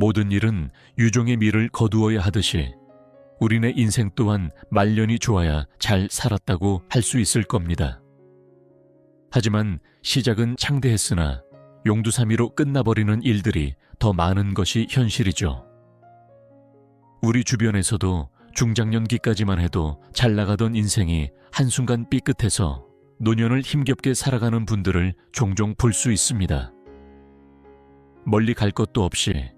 모든 일은 유종의 미를 거두어야 하듯이 우리네 인생 또한 말년이 좋아야 잘 살았다고 할 수 있을 겁니다. 하지만 시작은 창대했으나 용두사미로 끝나버리는 일들이 더 많은 것이 현실이죠. 우리 주변에서도 중장년기까지만 해도 잘 나가던 인생이 한순간 삐끗해서 노년을 힘겹게 살아가는 분들을 종종 볼 수 있습니다. 멀리 갈 것도 없이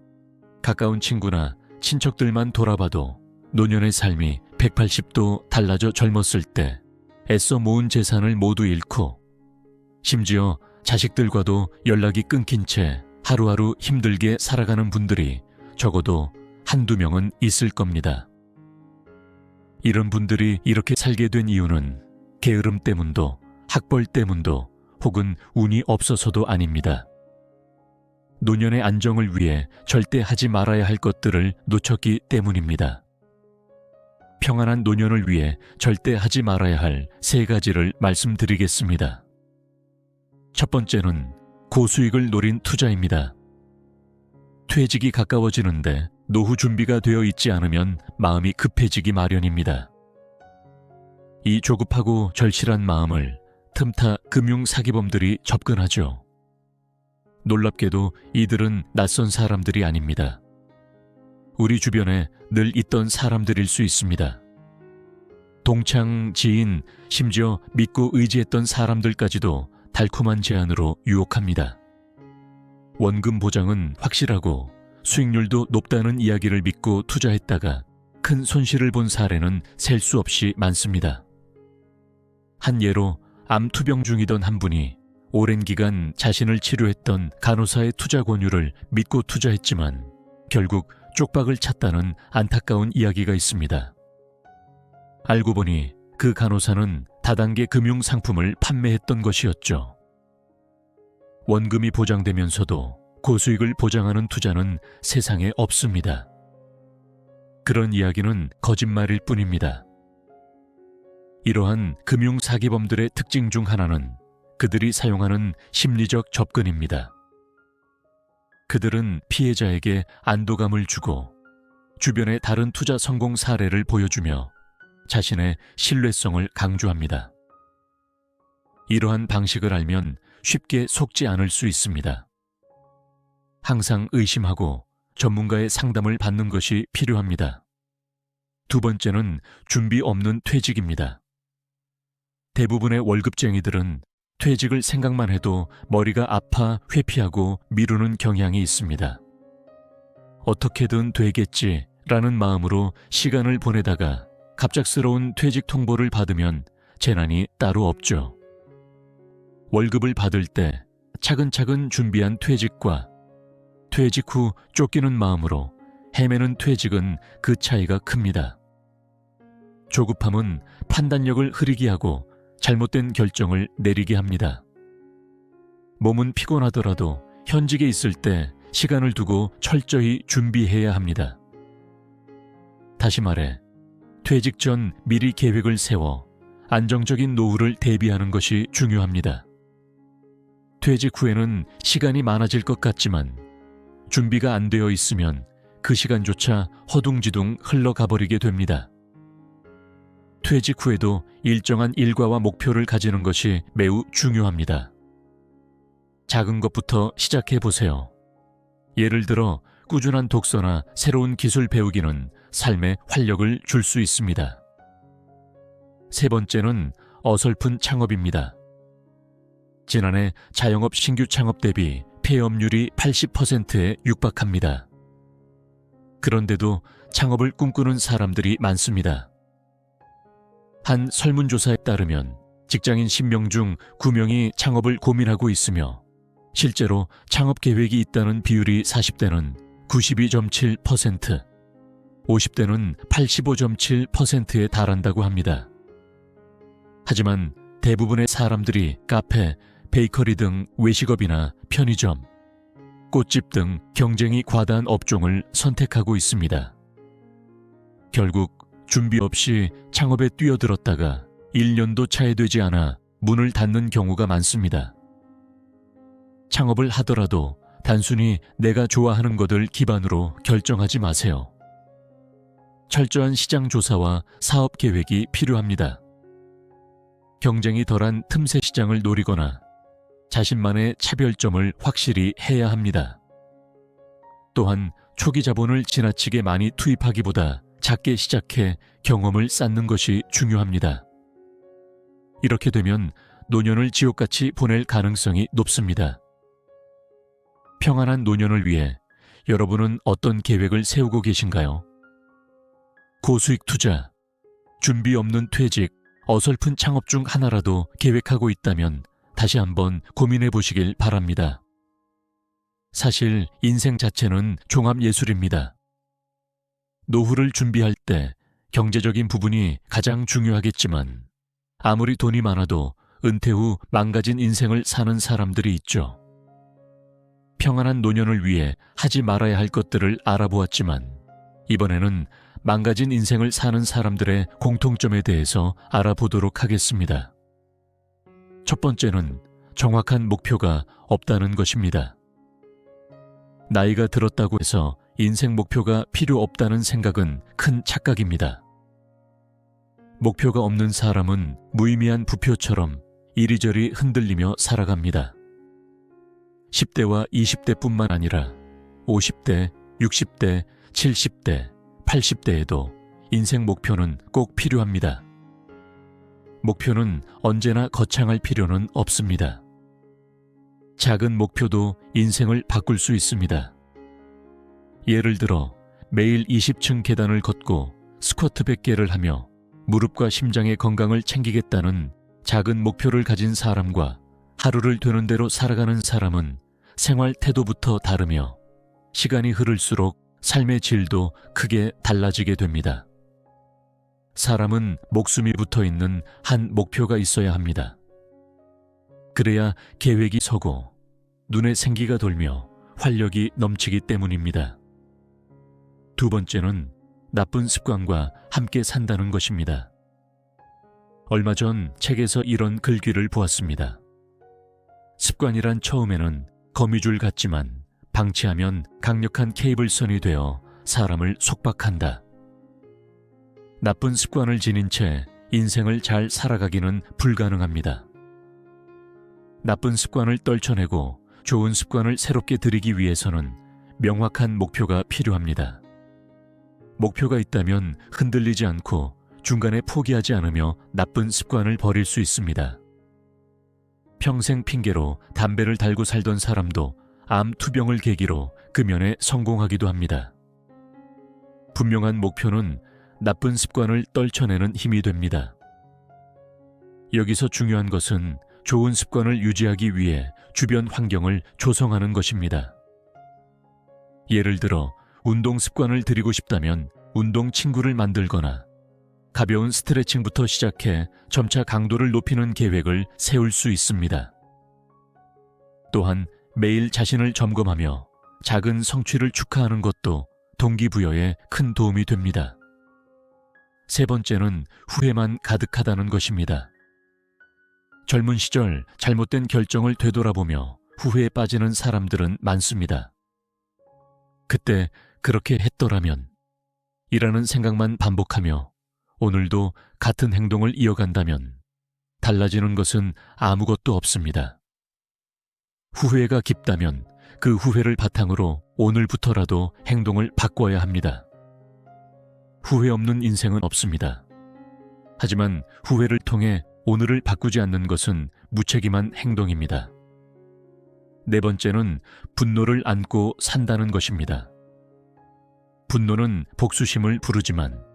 가까운 친구나 친척들만 돌아봐도 노년의 삶이 180도 달라져 젊었을 때 애써 모은 재산을 모두 잃고 심지어 자식들과도 연락이 끊긴 채 하루하루 힘들게 살아가는 분들이 적어도 한두 명은 있을 겁니다. 이런 분들이 이렇게 살게 된 이유는 게으름 때문도 학벌 때문도 혹은 운이 없어서도 아닙니다. 노년의 안정을 위해 절대 하지 말아야 할 것들을 놓쳤기 때문입니다. 평안한 노년을 위해 절대 하지 말아야 할 3가지를 말씀드리겠습니다. 첫 번째는 고수익을 노린 투자입니다. 퇴직이 가까워지는데 노후 준비가 되어 있지 않으면 마음이 급해지기 마련입니다. 이 조급하고 절실한 마음을 틈타 금융 사기범들이 접근하죠. 놀랍게도 이들은 낯선 사람들이 아닙니다. 우리 주변에 늘 있던 사람들일 수 있습니다. 동창, 지인, 심지어 믿고 의지했던 사람들까지도 달콤한 제안으로 유혹합니다. 원금 보장은 확실하고 수익률도 높다는 이야기를 믿고 투자했다가 큰 손실을 본 사례는 셀 수 없이 많습니다. 한 예로 암 투병 중이던 한 분이 오랜 기간 자신을 치료했던 간호사의 투자 권유를 믿고 투자했지만 결국 쪽박을 찼다는 안타까운 이야기가 있습니다. 알고 보니 그 간호사는 다단계 금융 상품을 판매했던 것이었죠. 원금이 보장되면서도 고수익을 보장하는 투자는 세상에 없습니다. 그런 이야기는 거짓말일 뿐입니다. 이러한 금융 사기범들의 특징 중 하나는 그들이 사용하는 심리적 접근입니다. 그들은 피해자에게 안도감을 주고 주변의 다른 투자 성공 사례를 보여주며 자신의 신뢰성을 강조합니다. 이러한 방식을 알면 쉽게 속지 않을 수 있습니다. 항상 의심하고 전문가의 상담을 받는 것이 필요합니다. 두 번째는 준비 없는 퇴직입니다. 대부분의 월급쟁이들은 퇴직을 생각만 해도 머리가 아파 회피하고 미루는 경향이 있습니다. 어떻게든 되겠지라는 마음으로 시간을 보내다가 갑작스러운 퇴직 통보를 받으면 재난이 따로 없죠. 월급을 받을 때 차근차근 준비한 퇴직과 퇴직 후 쫓기는 마음으로 헤매는 퇴직은 그 차이가 큽니다. 조급함은 판단력을 흐리게 하고 잘못된 결정을 내리게 합니다. 몸은 피곤하더라도 현직에 있을 때 시간을 두고 철저히 준비해야 합니다. 다시 말해, 퇴직 전 미리 계획을 세워 안정적인 노후를 대비하는 것이 중요합니다. 퇴직 후에는 시간이 많아질 것 같지만 준비가 안 되어 있으면 그 시간조차 허둥지둥 흘러가버리게 됩니다. 퇴직 후에도 일정한 일과와 목표를 가지는 것이 매우 중요합니다. 작은 것부터 시작해 보세요. 예를 들어 꾸준한 독서나 새로운 기술 배우기는 삶에 활력을 줄 수 있습니다. 세 번째는 어설픈 창업입니다. 지난해 자영업 신규 창업 대비 폐업률이 80%에 육박합니다. 그런데도 창업을 꿈꾸는 사람들이 많습니다. 한 설문조사에 따르면 직장인 10명 중 9명이 창업을 고민하고 있으며 실제로 창업 계획이 있다는 비율이 40대는 92.7%, 50대는 85.7%에 달한다고 합니다. 하지만 대부분의 사람들이 카페, 베이커리 등 외식업이나 편의점, 꽃집 등 경쟁이 과다한 업종을 선택하고 있습니다. 결국 준비 없이 창업에 뛰어들었다가 1년도 차에 되지 않아 문을 닫는 경우가 많습니다. 창업을 하더라도 단순히 내가 좋아하는 것을 기반으로 결정하지 마세요. 철저한 시장 조사와 사업 계획이 필요합니다. 경쟁이 덜한 틈새 시장을 노리거나 자신만의 차별점을 확실히 해야 합니다. 또한 초기 자본을 지나치게 많이 투입하기보다 작게 시작해 경험을 쌓는 것이 중요합니다. 이렇게 되면 노년을 지옥같이 보낼 가능성이 높습니다. 평안한 노년을 위해 여러분은 어떤 계획을 세우고 계신가요? 고수익 투자, 준비 없는 퇴직, 어설픈 창업 중 하나라도 계획하고 있다면 다시 한번 고민해 보시길 바랍니다. 사실 인생 자체는 종합예술입니다. 노후를 준비할 때 경제적인 부분이 가장 중요하겠지만 아무리 돈이 많아도 은퇴 후 망가진 인생을 사는 사람들이 있죠. 평안한 노년을 위해 하지 말아야 할 것들을 알아보았지만 이번에는 망가진 인생을 사는 사람들의 공통점에 대해서 알아보도록 하겠습니다. 첫 번째는 정확한 목표가 없다는 것입니다. 나이가 들었다고 해서 인생 목표가 필요 없다는 생각은 큰 착각입니다. 목표가 없는 사람은 무의미한 부표처럼 이리저리 흔들리며 살아갑니다. 10대와 20대뿐만 아니라 50대, 60대, 70대, 80대에도 인생 목표는 꼭 필요합니다. 목표는 언제나 거창할 필요는 없습니다. 작은 목표도 인생을 바꿀 수 있습니다. 예를 들어 매일 20층 계단을 걷고 스쿼트 100개를 하며 무릎과 심장의 건강을 챙기겠다는 작은 목표를 가진 사람과 하루를 되는 대로 살아가는 사람은 생활 태도부터 다르며 시간이 흐를수록 삶의 질도 크게 달라지게 됩니다. 사람은 목숨이 붙어 있는 한 목표가 있어야 합니다. 그래야 계획이 서고 눈에 생기가 돌며 활력이 넘치기 때문입니다. 두 번째는 나쁜 습관과 함께 산다는 것입니다. 얼마 전 책에서 이런 글귀를 보았습니다. 습관이란 처음에는 거미줄 같지만 방치하면 강력한 케이블선이 되어 사람을 속박한다. 나쁜 습관을 지닌 채 인생을 잘 살아가기는 불가능합니다. 나쁜 습관을 떨쳐내고 좋은 습관을 새롭게 들이기 위해서는 명확한 목표가 필요합니다. 목표가 있다면 흔들리지 않고 중간에 포기하지 않으며 나쁜 습관을 버릴 수 있습니다. 평생 핑계로 담배를 달고 살던 사람도 암 투병을 계기로 금연에 성공하기도 합니다. 분명한 목표는 나쁜 습관을 떨쳐내는 힘이 됩니다. 여기서 중요한 것은 좋은 습관을 유지하기 위해 주변 환경을 조성하는 것입니다. 예를 들어 운동 습관을 들이고 싶다면 운동 친구를 만들거나 가벼운 스트레칭부터 시작해 점차 강도를 높이는 계획을 세울 수 있습니다. 또한 매일 자신을 점검하며 작은 성취를 축하하는 것도 동기부여에 큰 도움이 됩니다. 세 번째는 후회만 가득하다는 것입니다. 젊은 시절 잘못된 결정을 되돌아보며 후회에 빠지는 사람들은 많습니다. 그때 그렇게 했더라면 이라는 생각만 반복하며 오늘도 같은 행동을 이어간다면 달라지는 것은 아무것도 없습니다. 후회가 깊다면 그 후회를 바탕으로 오늘부터라도 행동을 바꿔야 합니다. 후회 없는 인생은 없습니다. 하지만 후회를 통해 오늘을 바꾸지 않는 것은 무책임한 행동입니다. 네 번째는 분노를 안고 산다는 것입니다. 분노는 복수심을 부르지만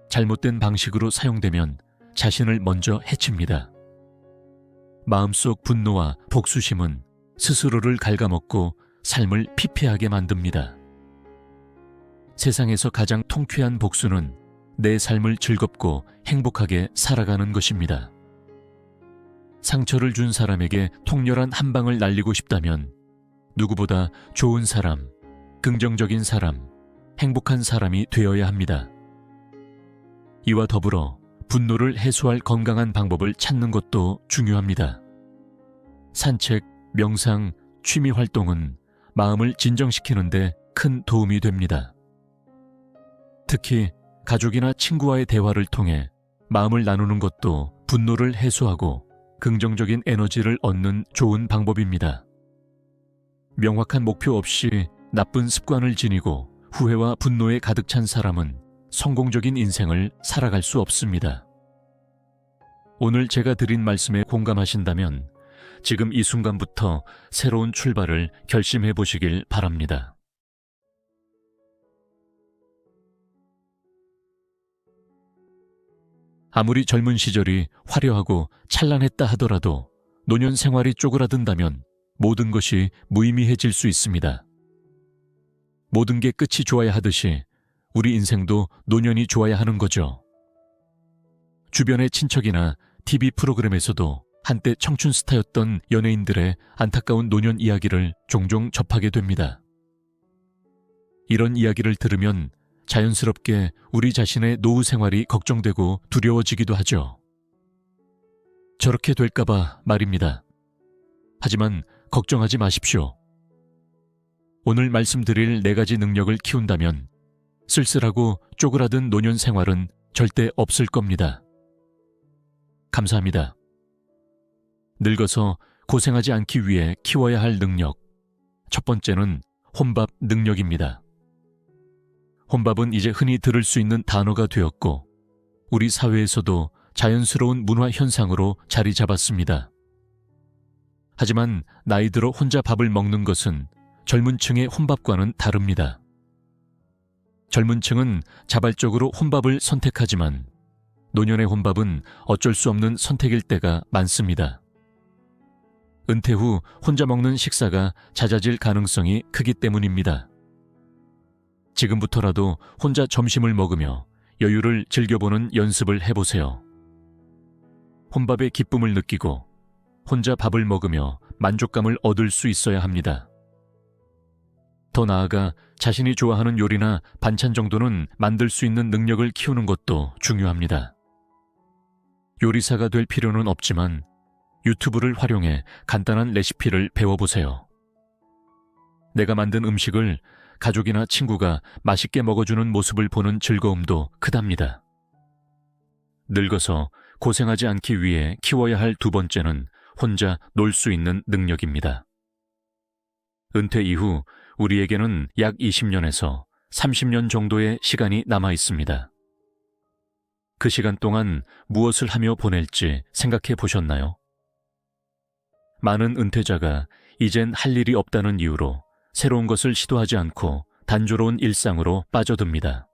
잘못된 방식으로 사용되면 자신을 먼저 해칩니다. 마음속 분노와 복수심은 스스로를 갉아먹고 삶을 피폐하게 만듭니다. 세상에서 가장 통쾌한 복수는 내 삶을 즐겁고 행복하게 살아가는 것입니다. 상처를 준 사람에게 통렬한 한 방을 날리고 싶다면 누구보다 좋은 사람, 긍정적인 사람, 행복한 사람이 되어야 합니다. 이와 더불어 분노를 해소할 건강한 방법을 찾는 것도 중요합니다. 산책, 명상, 취미 활동은 마음을 진정시키는데 큰 도움이 됩니다. 특히 가족이나 친구와의 대화를 통해 마음을 나누는 것도 분노를 해소하고 긍정적인 에너지를 얻는 좋은 방법입니다. 명확한 목표 없이 나쁜 습관을 지니고 후회와 분노에 가득 찬 사람은 성공적인 인생을 살아갈 수 없습니다. 오늘 제가 드린 말씀에 공감하신다면 지금 이 순간부터 새로운 출발을 결심해 보시길 바랍니다. 아무리 젊은 시절이 화려하고 찬란했다 하더라도 노년 생활이 쪼그라든다면 모든 것이 무의미해질 수 있습니다. 모든 게 끝이 좋아야 하듯이 우리 인생도 노년이 좋아야 하는 거죠. 주변의 친척이나 TV 프로그램에서도 한때 청춘 스타였던 연예인들의 안타까운 노년 이야기를 종종 접하게 됩니다. 이런 이야기를 들으면 자연스럽게 우리 자신의 노후 생활이 걱정되고 두려워지기도 하죠. 저렇게 될까봐 말입니다. 하지만 걱정하지 마십시오. 오늘 말씀드릴 4가지 능력을 키운다면 쓸쓸하고 쪼그라든 노년 생활은 절대 없을 겁니다. 감사합니다. 늙어서 고생하지 않기 위해 키워야 할 능력. 첫 번째는 혼밥 능력입니다. 혼밥은 이제 흔히 들을 수 있는 단어가 되었고 우리 사회에서도 자연스러운 문화 현상으로 자리 잡았습니다. 하지만 나이 들어 혼자 밥을 먹는 것은 젊은 층의 혼밥과는 다릅니다. 젊은 층은 자발적으로 혼밥을 선택하지만 노년의 혼밥은 어쩔 수 없는 선택일 때가 많습니다. 은퇴 후 혼자 먹는 식사가 잦아질 가능성이 크기 때문입니다. 지금부터라도 혼자 점심을 먹으며 여유를 즐겨보는 연습을 해보세요. 혼밥의 기쁨을 느끼고 혼자 밥을 먹으며 만족감을 얻을 수 있어야 합니다. 더 나아가 자신이 좋아하는 요리나 반찬 정도는 만들 수 있는 능력을 키우는 것도 중요합니다. 요리사가 될 필요는 없지만 유튜브를 활용해 간단한 레시피를 배워보세요. 내가 만든 음식을 가족이나 친구가 맛있게 먹어주는 모습을 보는 즐거움도 크답니다. 늙어서 고생하지 않기 위해 키워야 할 2번째는 혼자 놀 수 있는 능력입니다. 은퇴 이후 우리에게는 약 20년에서 30년 정도의 시간이 남아 있습니다. 그 시간 동안 무엇을 하며 보낼지 생각해 보셨나요? 많은 은퇴자가 이젠 할 일이 없다는 이유로 새로운 것을 시도하지 않고 단조로운 일상으로 빠져듭니다.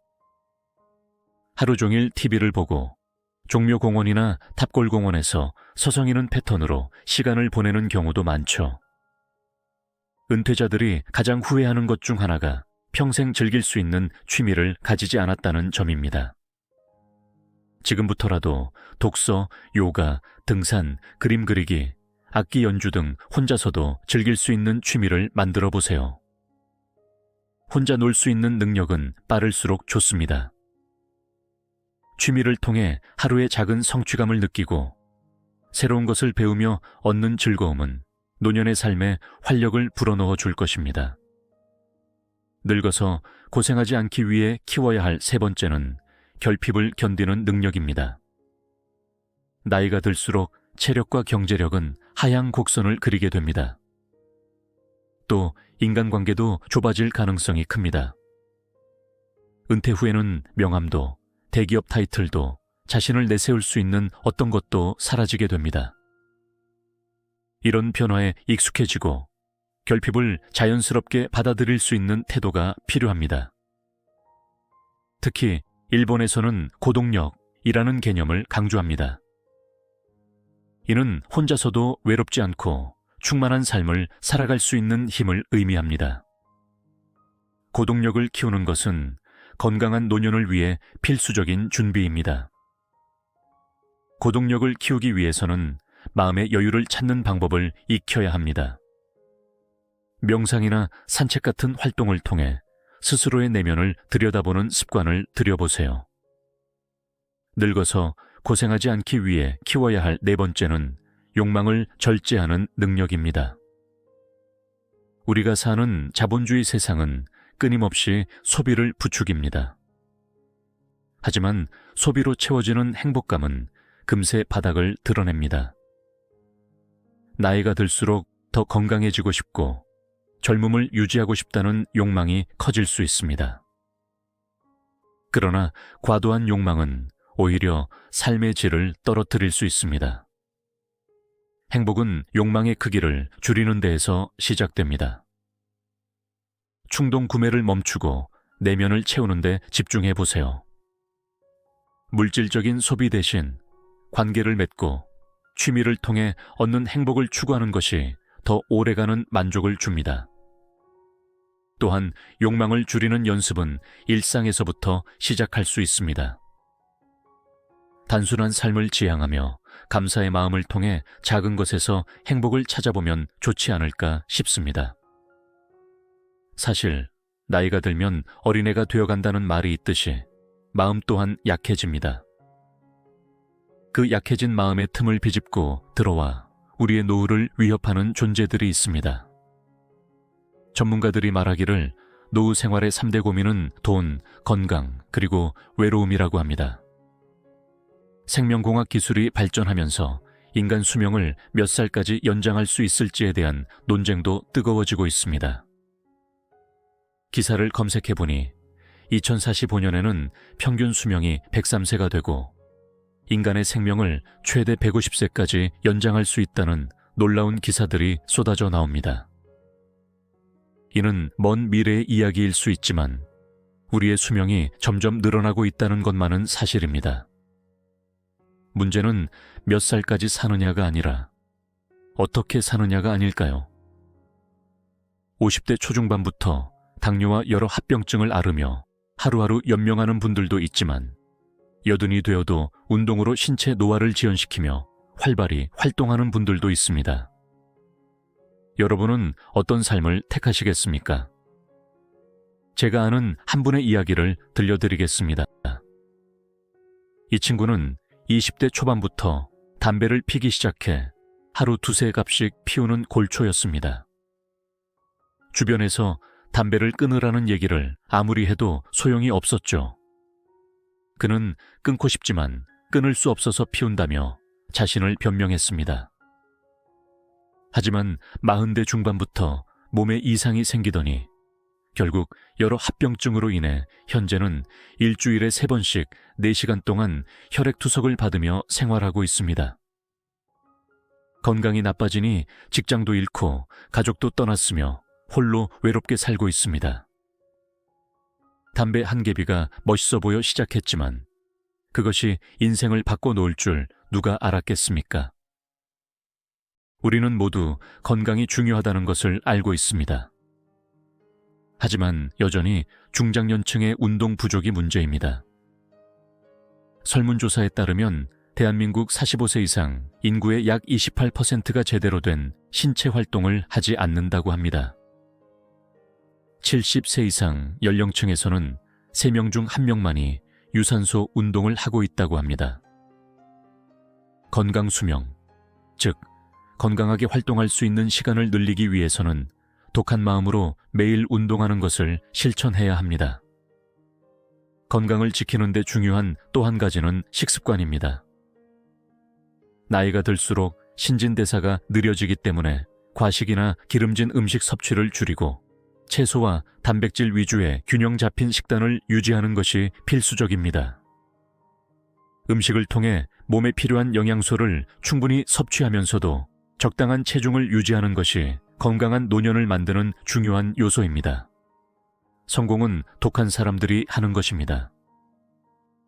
하루 종일 TV를 보고 종묘공원이나 탑골공원에서 서성이는 패턴으로 시간을 보내는 경우도 많죠. 은퇴자들이 가장 후회하는 것 중 하나가 평생 즐길 수 있는 취미를 가지지 않았다는 점입니다. 지금부터라도 독서, 요가, 등산, 그림 그리기, 악기 연주 등 혼자서도 즐길 수 있는 취미를 만들어 보세요. 혼자 놀 수 있는 능력은 빠를수록 좋습니다. 취미를 통해 하루의 작은 성취감을 느끼고 새로운 것을 배우며 얻는 즐거움은 노년의 삶에 활력을 불어넣어 줄 것입니다. 늙어서 고생하지 않기 위해 키워야 할 3번째는 결핍을 견디는 능력입니다. 나이가 들수록 체력과 경제력은 하향 곡선을 그리게 됩니다. 또 인간관계도 좁아질 가능성이 큽니다. 은퇴 후에는 명함도 대기업 타이틀도 자신을 내세울 수 있는 어떤 것도 사라지게 됩니다. 이런 변화에 익숙해지고 결핍을 자연스럽게 받아들일 수 있는 태도가 필요합니다. 특히 일본에서는 고동력이라는 개념을 강조합니다. 이는 혼자서도 외롭지 않고 충만한 삶을 살아갈 수 있는 힘을 의미합니다. 고동력을 키우는 것은 건강한 노년을 위해 필수적인 준비입니다. 고동력을 키우기 위해서는 마음의 여유를 찾는 방법을 익혀야 합니다. 명상이나 산책 같은 활동을 통해 스스로의 내면을 들여다보는 습관을 들여보세요. 늙어서 고생하지 않기 위해 키워야 할 4번째는 욕망을 절제하는 능력입니다. 우리가 사는 자본주의 세상은 끊임없이 소비를 부추깁니다. 하지만 소비로 채워지는 행복감은 금세 바닥을 드러냅니다. 나이가 들수록 더 건강해지고 싶고 젊음을 유지하고 싶다는 욕망이 커질 수 있습니다. 그러나 과도한 욕망은 오히려 삶의 질을 떨어뜨릴 수 있습니다. 행복은 욕망의 크기를 줄이는 데에서 시작됩니다. 충동 구매를 멈추고 내면을 채우는 데 집중해 보세요. 물질적인 소비 대신 관계를 맺고 취미를 통해 얻는 행복을 추구하는 것이 더 오래가는 만족을 줍니다. 또한 욕망을 줄이는 연습은 일상에서부터 시작할 수 있습니다. 단순한 삶을 지향하며 감사의 마음을 통해 작은 것에서 행복을 찾아보면 좋지 않을까 싶습니다. 사실 나이가 들면 어린애가 되어간다는 말이 있듯이 마음 또한 약해집니다. 그 약해진 마음의 틈을 비집고 들어와 우리의 노후를 위협하는 존재들이 있습니다. 전문가들이 말하기를 노후 생활의 3대 고민은 돈, 건강, 그리고 외로움이라고 합니다. 생명공학 기술이 발전하면서 인간 수명을 몇 살까지 연장할 수 있을지에 대한 논쟁도 뜨거워지고 있습니다. 기사를 검색해보니 2045년에는 평균 수명이 103세가 되고 인간의 생명을 최대 150세까지 연장할 수 있다는 놀라운 기사들이 쏟아져 나옵니다. 이는 먼 미래의 이야기일 수 있지만 우리의 수명이 점점 늘어나고 있다는 것만은 사실입니다. 문제는 몇 살까지 사느냐가 아니라 어떻게 사느냐가 아닐까요? 50대 초중반부터 당뇨와 여러 합병증을 앓으며 하루하루 연명하는 분들도 있지만 여든이 되어도 운동으로 신체 노화를 지연시키며 활발히 활동하는 분들도 있습니다. 여러분은 어떤 삶을 택하시겠습니까? 제가 아는 한 분의 이야기를 들려드리겠습니다. 이 친구는 20대 초반부터 담배를 피기 시작해 하루 2-3갑씩 피우는 골초였습니다. 주변에서 담배를 끊으라는 얘기를 아무리 해도 소용이 없었죠. 그는 끊고 싶지만 끊을 수 없어서 피운다며 자신을 변명했습니다. 하지만 40대 중반부터 몸에 이상이 생기더니 결국 여러 합병증으로 인해 현재는 일주일에 3번씩 4시간 동안 혈액투석을 받으며 생활하고 있습니다. 건강이 나빠지니 직장도 잃고 가족도 떠났으며 홀로 외롭게 살고 있습니다. 담배 한 개비가 멋있어 보여 시작했지만 그것이 인생을 바꿔놓을 줄 누가 알았겠습니까? 우리는 모두 건강이 중요하다는 것을 알고 있습니다. 하지만 여전히 중장년층의 운동 부족이 문제입니다. 설문조사에 따르면 대한민국 45세 이상 인구의 약 28%가 제대로 된 신체 활동을 하지 않는다고 합니다. 70세 이상 연령층에서는 3명 중 1명만이 유산소 운동을 하고 있다고 합니다. 건강 수명, 즉 건강하게 활동할 수 있는 시간을 늘리기 위해서는 독한 마음으로 매일 운동하는 것을 실천해야 합니다. 건강을 지키는 데 중요한 또 한 가지는 식습관입니다. 나이가 들수록 신진대사가 느려지기 때문에 과식이나 기름진 음식 섭취를 줄이고 채소와 단백질 위주의 균형 잡힌 식단을 유지하는 것이 필수적입니다. 음식을 통해 몸에 필요한 영양소를 충분히 섭취하면서도 적당한 체중을 유지하는 것이 건강한 노년을 만드는 중요한 요소입니다. 성공은 독한 사람들이 하는 것입니다.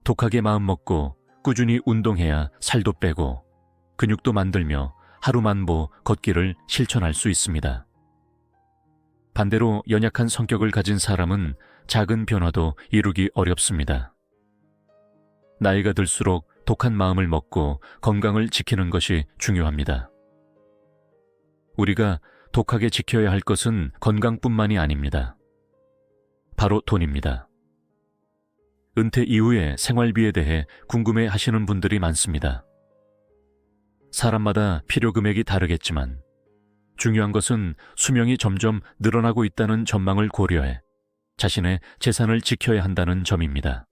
독하게 마음먹고 꾸준히 운동해야 살도 빼고 근육도 만들며 하루만보 걷기를 실천할 수 있습니다. 반대로 연약한 성격을 가진 사람은 작은 변화도 이루기 어렵습니다. 나이가 들수록 독한 마음을 먹고 건강을 지키는 것이 중요합니다. 우리가 독하게 지켜야 할 것은 건강뿐만이 아닙니다. 바로 돈입니다. 은퇴 이후의 생활비에 대해 궁금해 하시는 분들이 많습니다. 사람마다 필요 금액이 다르겠지만 중요한 것은 수명이 점점 늘어나고 있다는 전망을 고려해 자신의 재산을 지켜야 한다는 점입니다.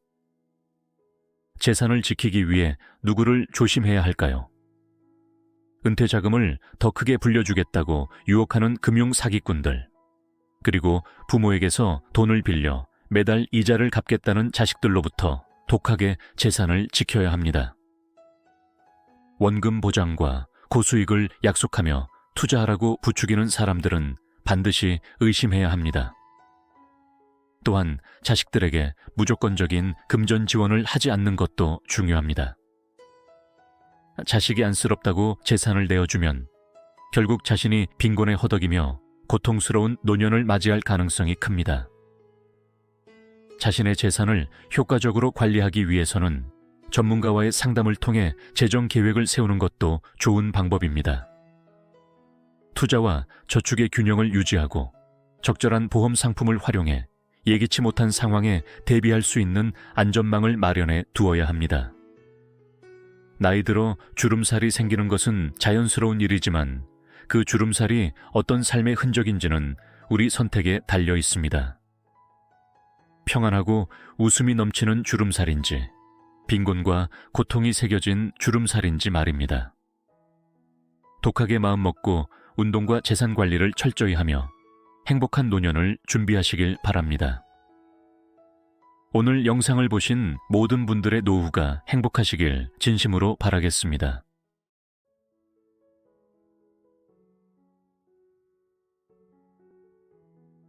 재산을 지키기 위해 누구를 조심해야 할까요? 은퇴 자금을 더 크게 불려주겠다고 유혹하는 금융 사기꾼들, 그리고 부모에게서 돈을 빌려 매달 이자를 갚겠다는 자식들로부터 독하게 재산을 지켜야 합니다. 원금 보장과 고수익을 약속하며 투자하라고 부추기는 사람들은 반드시 의심해야 합니다. 또한 자식들에게 무조건적인 금전 지원을 하지 않는 것도 중요합니다. 자식이 안쓰럽다고 재산을 내어주면 결국 자신이 빈곤에 허덕이며 고통스러운 노년을 맞이할 가능성이 큽니다. 자신의 재산을 효과적으로 관리하기 위해서는 전문가와의 상담을 통해 재정 계획을 세우는 것도 좋은 방법입니다. 투자와 저축의 균형을 유지하고 적절한 보험 상품을 활용해 예기치 못한 상황에 대비할 수 있는 안전망을 마련해 두어야 합니다. 나이 들어 주름살이 생기는 것은 자연스러운 일이지만 그 주름살이 어떤 삶의 흔적인지는 우리 선택에 달려 있습니다. 평안하고 웃음이 넘치는 주름살인지, 빈곤과 고통이 새겨진 주름살인지 말입니다. 독하게 마음먹고 운동과 재산 관리를 철저히 하며 행복한 노년을 준비하시길 바랍니다. 오늘 영상을 보신 모든 분들의 노후가 행복하시길 진심으로 바라겠습니다.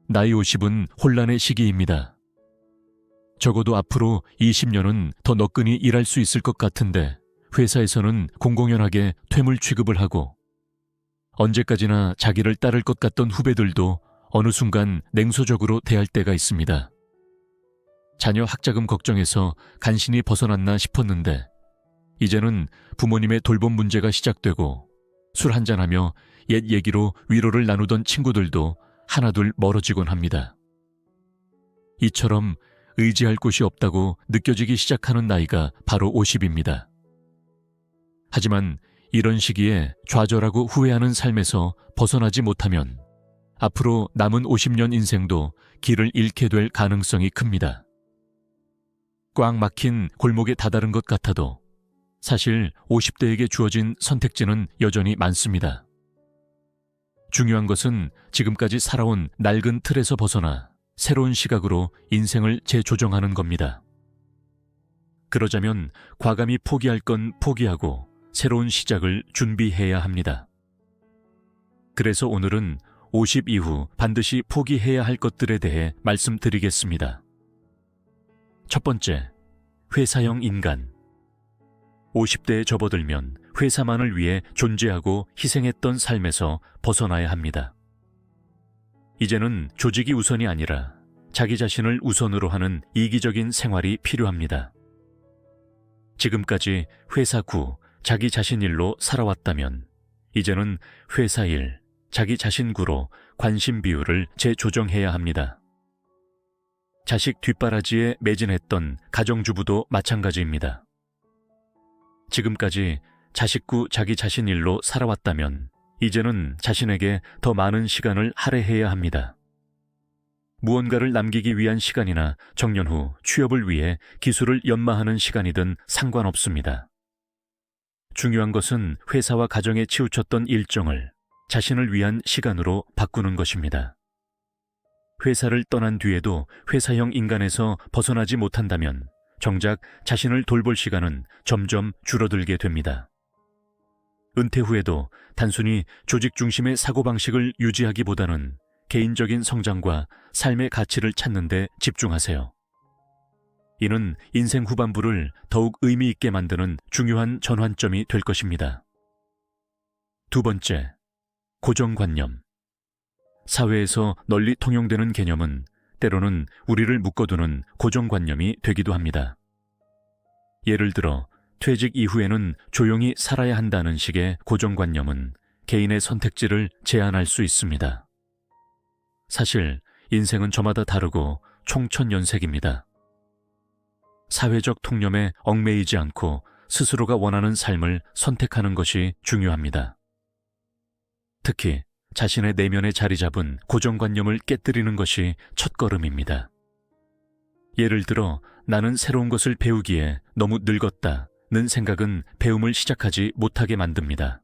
나이 50은 혼란의 시기입니다. 적어도 앞으로 20년은 더 너끈히 일할 수 있을 것 같은데 회사에서는 공공연하게 퇴물 취급을 하고 언제까지나 자기를 따를 것 같던 후배들도 어느 순간 냉소적으로 대할 때가 있습니다. 자녀 학자금 걱정에서 간신히 벗어났나 싶었는데 이제는 부모님의 돌봄 문제가 시작되고 술 한잔하며 옛 얘기로 위로를 나누던 친구들도 하나둘 멀어지곤 합니다. 이처럼 의지할 곳이 없다고 느껴지기 시작하는 나이가 바로 50입니다. 하지만 이런 시기에 좌절하고 후회하는 삶에서 벗어나지 못하면 앞으로 남은 50년 인생도 길을 잃게 될 가능성이 큽니다. 꽉 막힌 골목에 다다른 것 같아도 사실 50대에게 주어진 선택지는 여전히 많습니다. 중요한 것은 지금까지 살아온 낡은 틀에서 벗어나 새로운 시각으로 인생을 재조정하는 겁니다. 그러자면 과감히 포기할 건 포기하고 새로운 시작을 준비해야 합니다. 그래서 오늘은 50 이후 반드시 포기해야 할 것들에 대해 말씀드리겠습니다. 첫 번째, 회사형 인간. 50대에 접어들면 회사만을 위해 존재하고 희생했던 삶에서 벗어나야 합니다. 이제는 조직이 우선이 아니라 자기 자신을 우선으로 하는 이기적인 생활이 필요합니다. 지금까지 회사 구, 자기 자신 일로 살아왔다면 이제는 회사 일, 자기 자신 구로 관심 비율을 재조정해야 합니다. 자식 뒷바라지에 매진했던 가정주부도 마찬가지입니다. 지금까지 자식구 자기 자신 일로 살아왔다면 이제는 자신에게 더 많은 시간을 할애해야 합니다. 무언가를 남기기 위한 시간이나 정년 후 취업을 위해 기술을 연마하는 시간이든 상관없습니다. 중요한 것은 회사와 가정에 치우쳤던 일정을 자신을 위한 시간으로 바꾸는 것입니다. 회사를 떠난 뒤에도 회사형 인간에서 벗어나지 못한다면 정작 자신을 돌볼 시간은 점점 줄어들게 됩니다. 은퇴 후에도 단순히 조직 중심의 사고방식을 유지하기보다는 개인적인 성장과 삶의 가치를 찾는 데 집중하세요. 이는 인생 후반부를 더욱 의미 있게 만드는 중요한 전환점이 될 것입니다. 두 번째, 고정관념. 사회에서 널리 통용되는 개념은 때로는 우리를 묶어두는 고정관념이 되기도 합니다. 예를 들어 퇴직 이후에는 조용히 살아야 한다는 식의 고정관념은 개인의 선택지를 제한할 수 있습니다. 사실 인생은 저마다 다르고 총천연색입니다. 사회적 통념에 얽매이지 않고 스스로가 원하는 삶을 선택하는 것이 중요합니다. 특히 자신의 내면에 자리 잡은 고정관념을 깨뜨리는 것이 첫걸음입니다. 예를 들어 나는 새로운 것을 배우기에 너무 늙었다는 생각은 배움을 시작하지 못하게 만듭니다.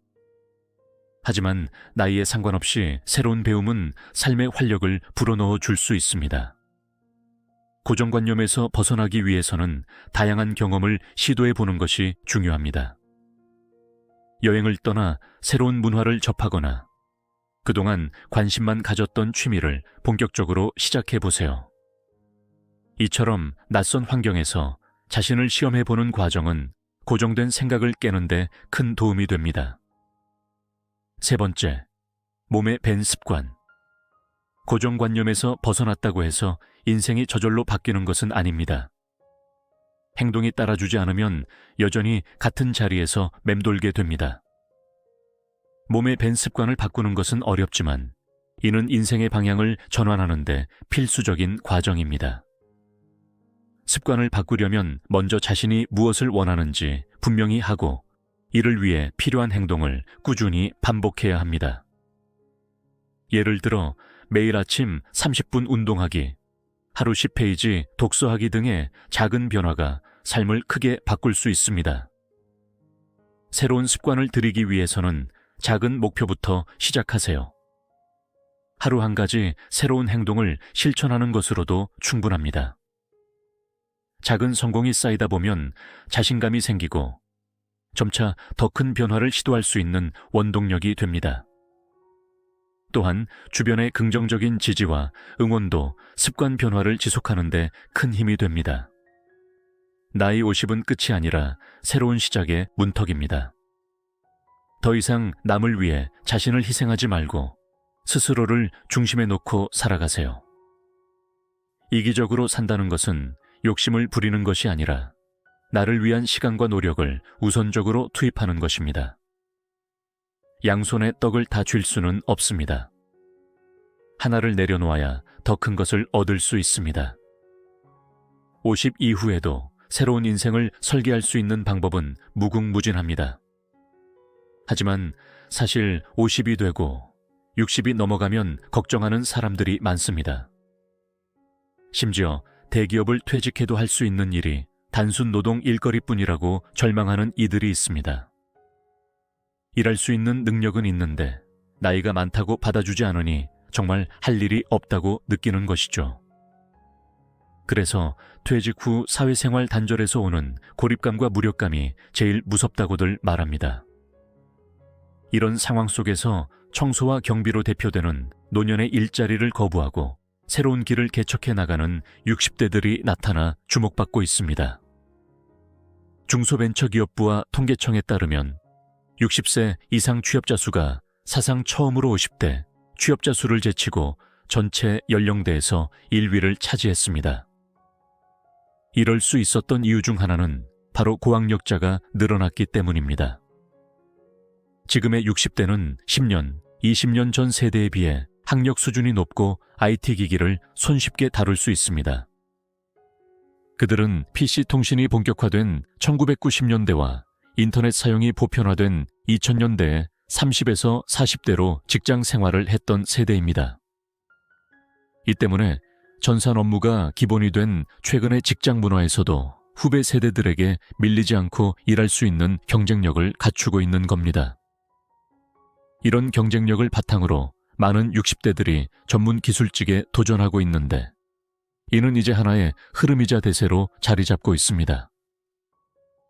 하지만 나이에 상관없이 새로운 배움은 삶의 활력을 불어넣어 줄 수 있습니다. 고정관념에서 벗어나기 위해서는 다양한 경험을 시도해 보는 것이 중요합니다. 여행을 떠나 새로운 문화를 접하거나 그동안 관심만 가졌던 취미를 본격적으로 시작해 보세요. 이처럼 낯선 환경에서 자신을 시험해 보는 과정은 고정된 생각을 깨는데 큰 도움이 됩니다. 세 번째, 몸의 밴 습관. 고정관념에서 벗어났다고 해서 인생이 저절로 바뀌는 것은 아닙니다. 행동이 따라주지 않으면 여전히 같은 자리에서 맴돌게 됩니다. 몸의 밴 습관을 바꾸는 것은 어렵지만 이는 인생의 방향을 전환하는 데 필수적인 과정입니다. 습관을 바꾸려면 먼저 자신이 무엇을 원하는지 분명히 하고 이를 위해 필요한 행동을 꾸준히 반복해야 합니다. 예를 들어 매일 아침 30분 운동하기, 하루 10페이지 독서하기 등의 작은 변화가 삶을 크게 바꿀 수 있습니다. 새로운 습관을 들이기 위해서는 작은 목표부터 시작하세요. 하루 한 가지 새로운 행동을 실천하는 것으로도 충분합니다. 작은 성공이 쌓이다 보면 자신감이 생기고 점차 더 큰 변화를 시도할 수 있는 원동력이 됩니다. 또한 주변의 긍정적인 지지와 응원도 습관 변화를 지속하는 데 큰 힘이 됩니다. 나이 50은 끝이 아니라 새로운 시작의 문턱입니다. 더 이상 남을 위해 자신을 희생하지 말고 스스로를 중심에 놓고 살아가세요. 이기적으로 산다는 것은 욕심을 부리는 것이 아니라 나를 위한 시간과 노력을 우선적으로 투입하는 것입니다. 양손에 떡을 다 쥘 수는 없습니다. 하나를 내려놓아야 더 큰 것을 얻을 수 있습니다. 50 이후에도 새로운 인생을 설계할 수 있는 방법은 무궁무진합니다. 하지만 사실 50이 되고 60이 넘어가면 걱정하는 사람들이 많습니다. 심지어 대기업을 퇴직해도 할 수 있는 일이 단순 노동 일거리뿐이라고 절망하는 이들이 있습니다. 일할 수 있는 능력은 있는데 나이가 많다고 받아주지 않으니 정말 할 일이 없다고 느끼는 것이죠. 그래서 퇴직 후 사회생활 단절에서 오는 고립감과 무력감이 제일 무섭다고들 말합니다. 이런 상황 속에서 청소와 경비로 대표되는 노년의 일자리를 거부하고 새로운 길을 개척해 나가는 60대들이 나타나 주목받고 있습니다. 중소벤처기업부와 통계청에 따르면 60세 이상 취업자 수가 사상 처음으로 50대 취업자 수를 제치고 전체 연령대에서 1위를 차지했습니다. 이럴 수 있었던 이유 중 하나는 바로 고학력자가 늘어났기 때문입니다. 지금의 60대는 10년, 20년 전 세대에 비해 학력 수준이 높고 IT 기기를 손쉽게 다룰 수 있습니다. 그들은 PC 통신이 본격화된 1990년대와 인터넷 사용이 보편화된 2000년대에 30에서 40대로 직장 생활을 했던 세대입니다. 이 때문에 전산 업무가 기본이 된 최근의 직장 문화에서도 후배 세대들에게 밀리지 않고 일할 수 있는 경쟁력을 갖추고 있는 겁니다. 이런 경쟁력을 바탕으로 많은 60대들이 전문 기술직에 도전하고 있는데 이는 이제 하나의 흐름이자 대세로 자리 잡고 있습니다.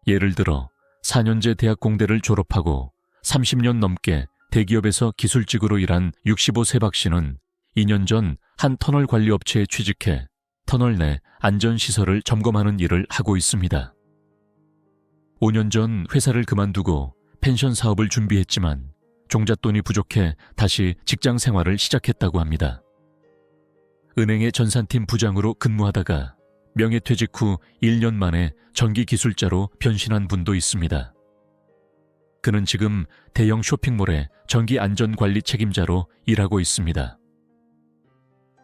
예를 들어 4년제 대학 공대를 졸업하고 30년 넘게 대기업에서 기술직으로 일한 65세 박 씨는 2년 전 한 터널 관리 업체에 취직해 터널 내 안전시설을 점검하는 일을 하고 있습니다. 5년 전 회사를 그만두고 펜션 사업을 준비했지만 종잣돈이 부족해 다시 직장 생활을 시작했다고 합니다. 은행의 전산팀 부장으로 근무하다가 명예퇴직 후 1년 만에 전기기술자로 변신한 분도 있습니다. 그는 지금 대형 쇼핑몰의 전기안전관리 책임자로 일하고 있습니다.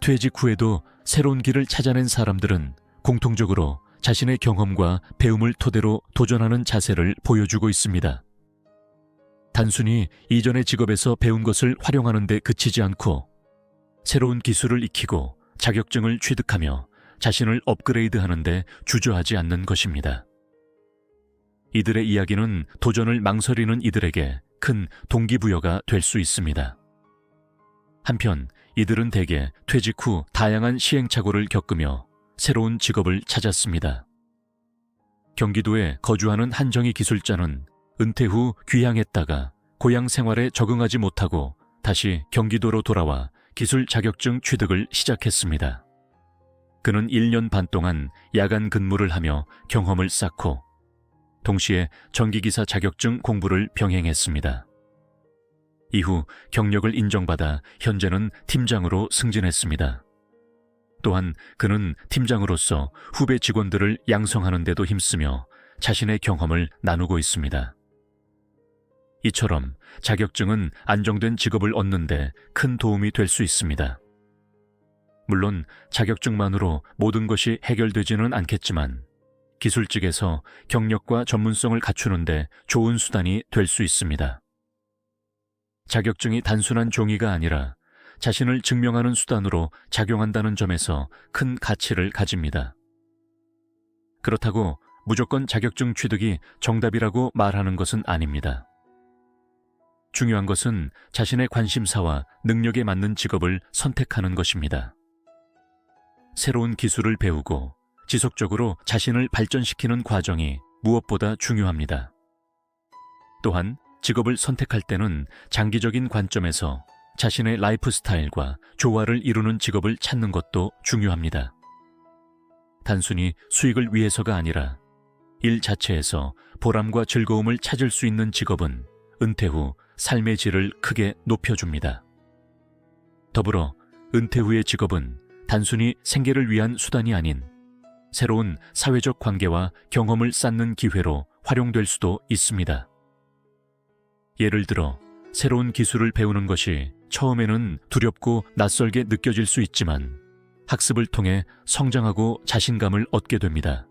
퇴직 후에도 새로운 길을 찾아낸 사람들은 공통적으로 자신의 경험과 배움을 토대로 도전하는 자세를 보여주고 있습니다. 단순히 이전의 직업에서 배운 것을 활용하는 데 그치지 않고 새로운 기술을 익히고 자격증을 취득하며 자신을 업그레이드하는 데 주저하지 않는 것입니다. 이들의 이야기는 도전을 망설이는 이들에게 큰 동기부여가 될 수 있습니다. 한편 이들은 대개 퇴직 후 다양한 시행착오를 겪으며 새로운 직업을 찾았습니다. 경기도에 거주하는 한정희 기술자는 은퇴 후 귀향했다가 고향 생활에 적응하지 못하고 다시 경기도로 돌아와 기술 자격증 취득을 시작했습니다. 그는 1년 반 동안 야간 근무를 하며 경험을 쌓고 동시에 전기기사 자격증 공부를 병행했습니다. 이후 경력을 인정받아 현재는 팀장으로 승진했습니다. 또한 그는 팀장으로서 후배 직원들을 양성하는 데도 힘쓰며 자신의 경험을 나누고 있습니다. 이처럼 자격증은 안정된 직업을 얻는 데 큰 도움이 될 수 있습니다. 물론 자격증만으로 모든 것이 해결되지는 않겠지만 기술직에서 경력과 전문성을 갖추는 데 좋은 수단이 될 수 있습니다. 자격증이 단순한 종이가 아니라 자신을 증명하는 수단으로 작용한다는 점에서 큰 가치를 가집니다. 그렇다고 무조건 자격증 취득이 정답이라고 말하는 것은 아닙니다. 중요한 것은 자신의 관심사와 능력에 맞는 직업을 선택하는 것입니다. 새로운 기술을 배우고 지속적으로 자신을 발전시키는 과정이 무엇보다 중요합니다. 또한 직업을 선택할 때는 장기적인 관점에서 자신의 라이프 스타일과 조화를 이루는 직업을 찾는 것도 중요합니다. 단순히 수익을 위해서가 아니라 일 자체에서 보람과 즐거움을 찾을 수 있는 직업은 은퇴 후 삶의 질을 크게 높여줍니다. 더불어 은퇴 후의 직업은 단순히 생계를 위한 수단이 아닌 새로운 사회적 관계와 경험을 쌓는 기회로 활용될 수도 있습니다. 예를 들어 새로운 기술을 배우는 것이 처음에는 두렵고 낯설게 느껴질 수 있지만 학습을 통해 성장하고 자신감을 얻게 됩니다.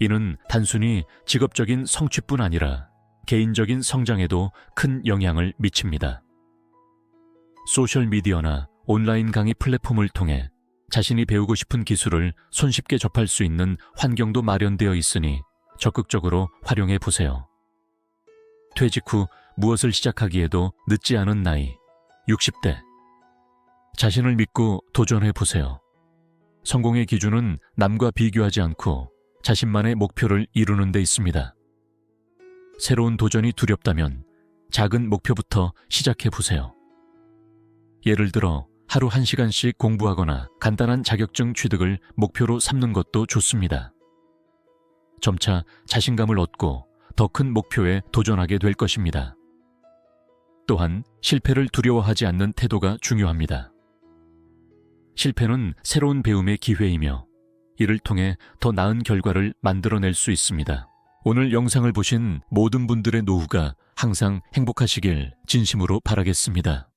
이는 단순히 직업적인 성취뿐 아니라 개인적인 성장에도 큰 영향을 미칩니다. 소셜미디어나 온라인 강의 플랫폼을 통해 자신이 배우고 싶은 기술을 손쉽게 접할 수 있는 환경도 마련되어 있으니 적극적으로 활용해 보세요. 퇴직 후 무엇을 시작하기에도 늦지 않은 나이, 60대. 자신을 믿고 도전해 보세요. 성공의 기준은 남과 비교하지 않고 자신만의 목표를 이루는 데 있습니다. 새로운 도전이 두렵다면 작은 목표부터 시작해 보세요. 예를 들어 하루 1시간씩 공부하거나 간단한 자격증 취득을 목표로 삼는 것도 좋습니다. 점차 자신감을 얻고 더 큰 목표에 도전하게 될 것입니다. 또한 실패를 두려워하지 않는 태도가 중요합니다. 실패는 새로운 배움의 기회이며 이를 통해 더 나은 결과를 만들어낼 수 있습니다. 오늘 영상을 보신 모든 분들의 노후가 항상 행복하시길 진심으로 바라겠습니다.